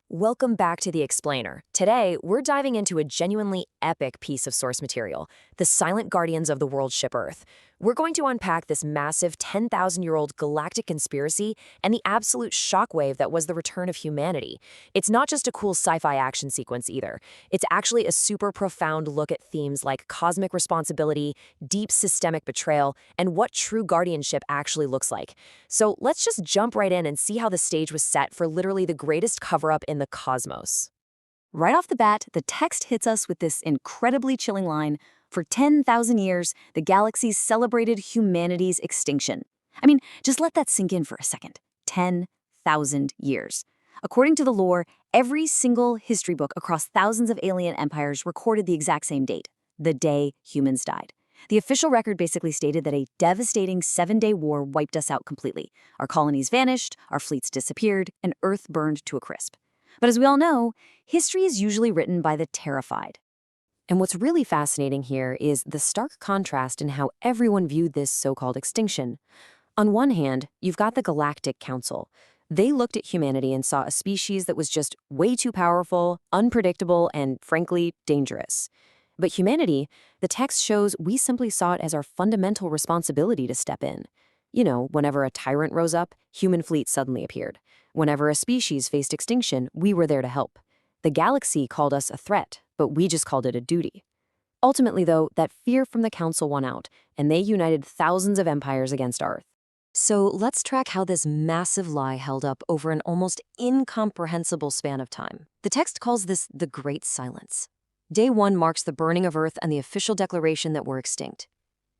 Welcome back to The Explainer. Today, we're diving into a genuinely epic piece of source material, the Silent Guardians of the World Ship Earth. We're going to unpack this massive 10,000-year-old galactic conspiracy and the absolute shockwave that was the return of humanity. It's not just a cool sci-fi action sequence either. It's actually a super profound look at themes like cosmic responsibility, deep systemic betrayal, and what true guardianship actually looks like. So let's just jump right in and see how the stage was set for literally the greatest cover-up in the cosmos. Right off the bat, the text hits us with this incredibly chilling line: for 10,000 years, the galaxy celebrated humanity's extinction. I mean, just let that sink in for a second. 10,000 years. According to the lore, every single history book across thousands of alien empires recorded the exact same date, the day humans died. The official record basically stated that a devastating 7-day war wiped us out completely. Our colonies vanished, our fleets disappeared, and Earth burned to a crisp. But as we all know, history is usually written by the terrified. And what's really fascinating here is the stark contrast in how everyone viewed this so-called extinction. On one hand, you've got the Galactic Council. They looked at humanity and saw a species that was just way too powerful, unpredictable, and frankly, dangerous. But humanity, the text shows we simply saw it as our fundamental responsibility to step in. You know, whenever a tyrant rose up, human fleets suddenly appeared. Whenever a species faced extinction, we were there to help. The galaxy called us a threat, but we just called it a duty. Ultimately, though, that fear from the Council won out, and they united thousands of empires against Earth. So let's track how this massive lie held up over an almost incomprehensible span of time. The text calls this the Great Silence. Day 1 marks the burning of Earth and the official declaration that we're extinct.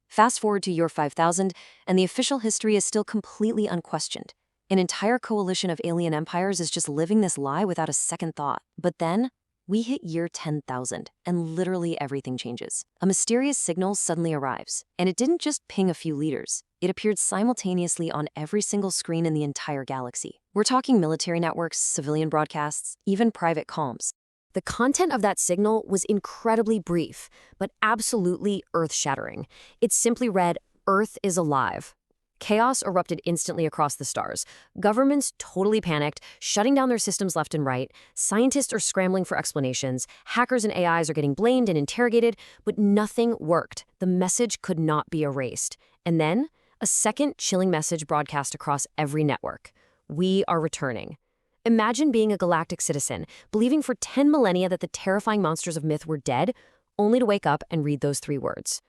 Fast forward to year 5000, and the official history is still completely unquestioned. An entire coalition of alien empires is just living this lie without a second thought. But then, we hit year 10,000, and literally everything changes. A mysterious signal suddenly arrives, and it didn't just ping a few leaders. It appeared simultaneously on every single screen in the entire galaxy. We're talking military networks, civilian broadcasts, even private comms. The content of that signal was incredibly brief, but absolutely earth-shattering. It simply read, "Earth is alive." Chaos erupted instantly across the stars. Governments totally panicked, shutting down their systems left and right. Scientists are scrambling for explanations. Hackers and AIs are getting blamed and interrogated, but nothing worked. The message could not be erased. And then, a second chilling message broadcast across every network. We are returning. Imagine being a galactic citizen, believing for 10 millennia that the terrifying monsters of myth were dead, only to wake up and read those 3 words.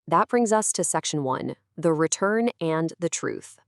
That brings us to Section 1, the return and the truth.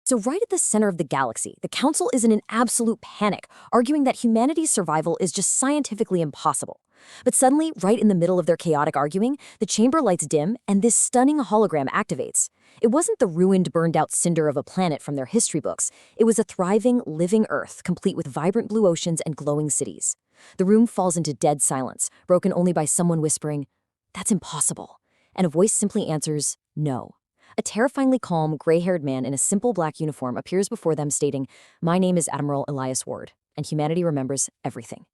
So right at the center of the galaxy, the Council is in an absolute panic, arguing that humanity's survival is just scientifically impossible. But suddenly, right in the middle of their chaotic arguing, the chamber lights dim and this stunning hologram activates. It wasn't the ruined, burned-out cinder of a planet from their history books. It was a thriving, living Earth, complete with vibrant blue oceans and glowing cities. The room falls into dead silence, broken only by someone whispering, "That's impossible." And a voice simply answers, "No." A terrifyingly calm, gray-haired man in a simple black uniform appears before them stating, "My name is Admiral Elias Ward, and humanity remembers everything."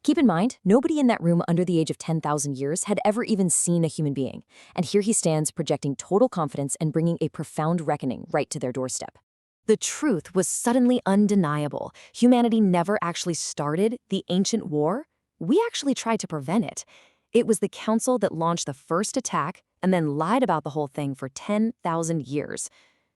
Keep in mind, nobody in that room under the age of 10,000 years had ever even seen a human being, and here he stands projecting total confidence and bringing a profound reckoning right to their doorstep. The truth was suddenly undeniable. Humanity never actually started the ancient war. We actually tried to prevent it. It was the Council that launched the first attack and then lied about the whole thing for 10,000 years.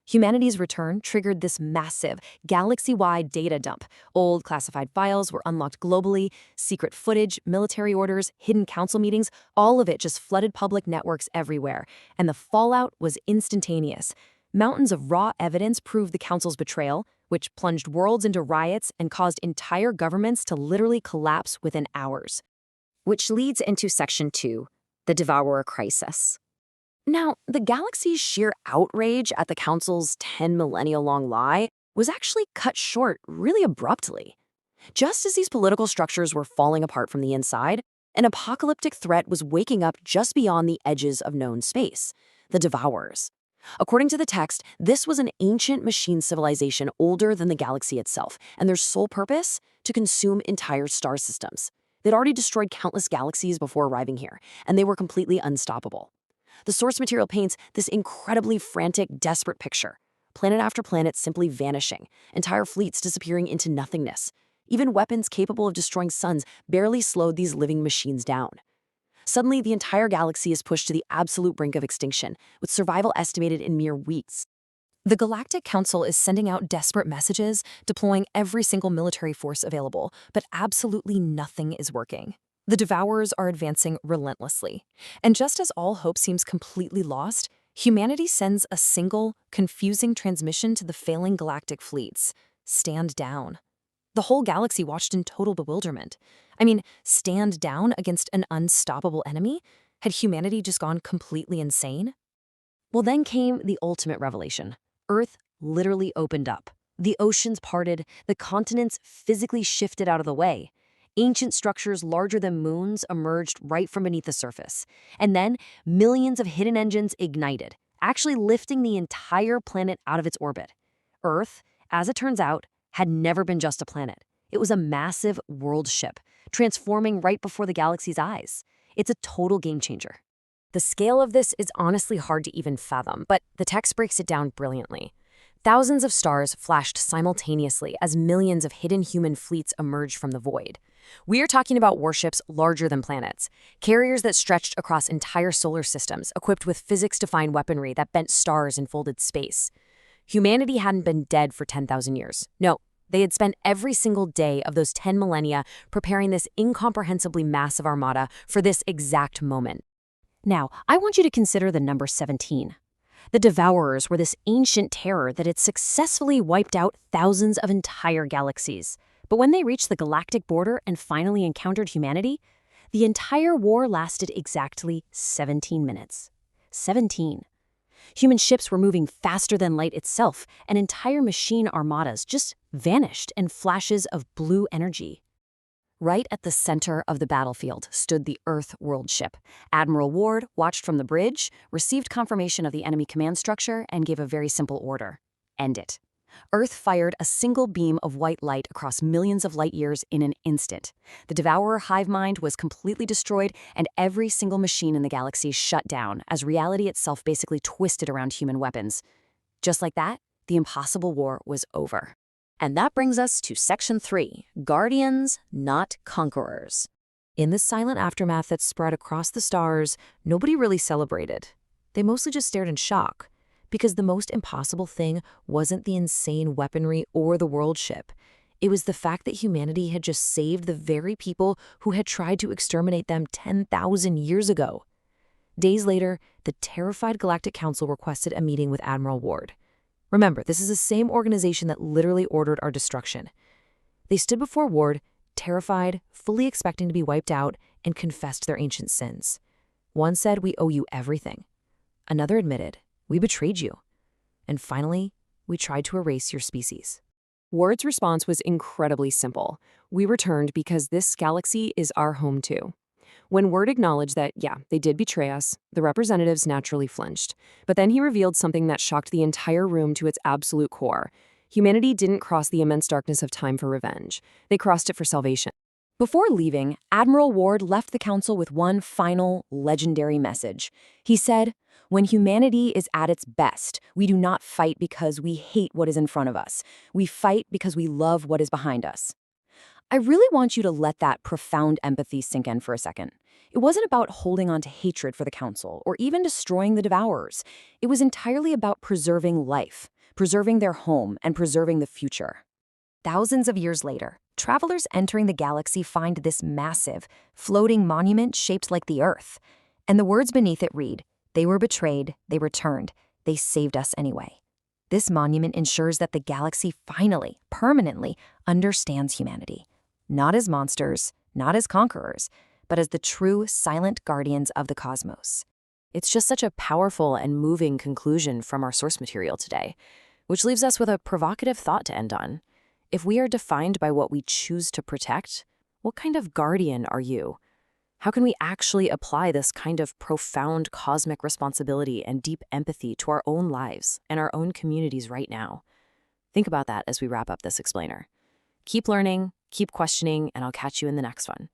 Humanity's return triggered this massive, galaxy-wide data dump. Old classified files were unlocked globally, secret footage, military orders, hidden council meetings, all of it just flooded public networks everywhere. And the fallout was instantaneous. Mountains of raw evidence proved the Council's betrayal, which plunged worlds into riots and caused entire governments to literally collapse within hours. Which leads into Section 2, the Devourer Crisis. Now, the galaxy's sheer outrage at the Council's 10 millennia-long lie was actually cut short really abruptly. Just as these political structures were falling apart from the inside, an apocalyptic threat was waking up just beyond the edges of known space, the Devourers. According to the text, this was an ancient machine civilization older than the galaxy itself, and their sole purpose? To consume entire star systems. They'd already destroyed countless galaxies before arriving here, and they were completely unstoppable. The source material paints this incredibly frantic, desperate picture. Planet after planet simply vanishing, entire fleets disappearing into nothingness. Even weapons capable of destroying suns barely slowed these living machines down. Suddenly, the entire galaxy is pushed to the absolute brink of extinction, with survival estimated in mere weeks. The Galactic Council is sending out desperate messages, deploying every single military force available, but absolutely nothing is working. The Devourers are advancing relentlessly. And just as all hope seems completely lost, humanity sends a single, confusing transmission to the failing galactic fleets: stand down. The whole galaxy watched in total bewilderment. I mean, stand down against an unstoppable enemy? Had humanity just gone completely insane? Well, then came the ultimate revelation. Earth literally opened up. The oceans parted, the continents physically shifted out of the way. Ancient structures larger than moons emerged right from beneath the surface. And then, millions of hidden engines ignited, actually lifting the entire planet out of its orbit. Earth, as it turns out, had never been just a planet. It was a massive world ship, transforming right before the galaxy's eyes. It's a total game changer. The scale of this is honestly hard to even fathom, but the text breaks it down brilliantly. Thousands of stars flashed simultaneously as millions of hidden human fleets emerged from the void. We are talking about warships larger than planets, carriers that stretched across entire solar systems, equipped with physics-defying weaponry that bent stars and folded space. Humanity hadn't been dead for 10,000 years. No, they had spent every single day of those 10 millennia preparing this incomprehensibly massive armada for this exact moment. Now, I want you to consider the number 17. The Devourers were this ancient terror that had successfully wiped out thousands of entire galaxies. But when they reached the galactic border and finally encountered humanity, the entire war lasted exactly 17 minutes. 17. Human ships were moving faster than light itself, and entire machine armadas just vanished in flashes of blue energy. Right at the center of the battlefield stood the Earth world ship. Admiral Ward watched from the bridge, received confirmation of the enemy command structure, and gave a very simple order: end it. Earth fired a single beam of white light across millions of light years in an instant. The Devourer hive mind was completely destroyed, and every single machine in the galaxy shut down as reality itself basically twisted around human weapons. Just like that, the impossible war was over. And that brings us to Section 3, Guardians, Not Conquerors. In the silent aftermath that spread across the stars, nobody really celebrated. They mostly just stared in shock, because the most impossible thing wasn't the insane weaponry or the world ship. It was the fact that humanity had just saved the very people who had tried to exterminate them 10,000 years ago. Days later, the terrified Galactic Council requested a meeting with Admiral Ward. Remember, this is the same organization that literally ordered our destruction. They stood before Ward, terrified, fully expecting to be wiped out, and confessed their ancient sins. One said, "We owe you everything." Another admitted, "We betrayed you." And finally, "We tried to erase your species." Ward's response was incredibly simple. "We returned because this galaxy is our home too." When Ward acknowledged that, yeah, they did betray us, the representatives naturally flinched. But then he revealed something that shocked the entire room to its absolute core. Humanity didn't cross the immense darkness of time for revenge. They crossed it for salvation. Before leaving, Admiral Ward left the council with one final, legendary message. He said, "When humanity is at its best, we do not fight because we hate what is in front of us. We fight because we love what is behind us." I really want you to let that profound empathy sink in for a second. It wasn't about holding on to hatred for the council or even destroying the Devourers. It was entirely about preserving life, preserving their home, and preserving the future. Thousands of years later, travelers entering the galaxy find this massive, floating monument shaped like the Earth. And the words beneath it read, "They were betrayed, they returned, they saved us anyway." This monument ensures that the galaxy finally, permanently understands humanity. Not as monsters, not as conquerors, but as the true silent guardians of the cosmos. It's just such a powerful and moving conclusion from our source material today, which leaves us with a provocative thought to end on. If we are defined by what we choose to protect, what kind of guardian are you? How can we actually apply this kind of profound cosmic responsibility and deep empathy to our own lives and our own communities right now? Think about that as we wrap up this explainer. Keep learning, keep questioning, and I'll catch you in the next one.